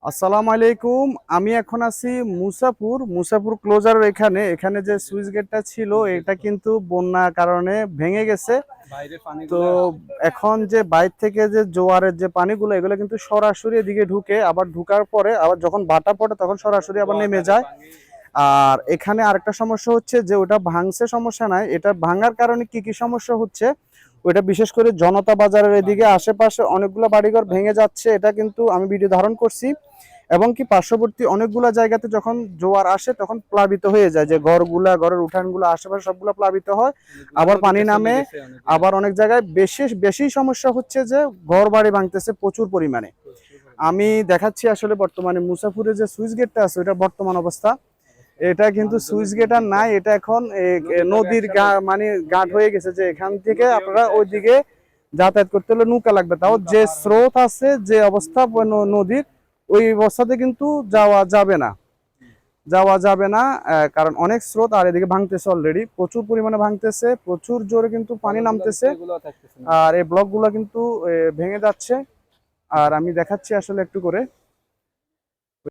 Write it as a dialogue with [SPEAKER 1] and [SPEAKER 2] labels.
[SPEAKER 1] আসসালামু আলাইকুম। আমি এখন আছি মুসাপুর ক্লোজারের এখানে এখানে যে সুইচ গেটটা ছিল এটা কিন্তু বন্যার কারণে ভেঙে গেছে। তো এখন যে বাইরে থেকে যে জোয়ারের যে পানিগুলো এগুলো কিন্তু সরাসরি এদিকে ঢুকে, আবার ঢুকার পরে আবার যখন বাটা পড়ে তখন সরাসরি আবার নেমে যায়। আর এখানে আরেকটা সমস্যা হচ্ছে যে ওটা ভাঙছে, সমস্যা নাই, এটা ভাঙার কারণে কি কি সমস্যা হচ্ছে ওইটা বিশেষ করে জনতা বাজারের এদিকে আশেপাশে অনেকগুলো বাড়িঘর ভেঙে যাচ্ছে, এটা কিন্তু আমি ভিডিও ধারণ করছি। এবং কি পার্শ্ববর্তী অনেকগুলা জায়গাতে যখন জোয়ার আসে তখন প্লাবিত হয়ে যায়, যে ঘরের উঠানগুলো আশেপাশে সবগুলো প্লাবিত হয়, আবার পানি নামে। আবার অনেক জায়গায় বেশি বেশি সমস্যা হচ্ছে যে ঘর বাড়ি ভাঙতেছে প্রচুর পরিমাণে। আমি দেখাচ্ছি আসলে বর্তমানে মুসাফুরের যে সুইচ গেটটা আছে ওটা বর্তমান অবস্থা। এটা কিন্তু সুইচ গেট আর নাই, এটা এখন নদীর মানে ঘাট হয়ে গেছে, যে এখান থেকে আপনারা ওইদিকে যাতায়াত করতে হলে নৌকা লাগবে, তাও যে স্রোত আছে যে অবস্থা নদীর ওই অবস্থাতে কিন্তু যাওয়া যাবে না। কারণ অনেক স্রোত, আর এদিকে ভাঙতেছে, অলরেডি প্রচুর পরিমাণে ভাঙতেছে, প্রচুর জোরে কিন্তু পানি নামতেছে। আর এই ব্লকগুলো কিন্তু ভেঙে যাচ্ছে। আর আমি দেখাচ্ছি আসলে একটু করে।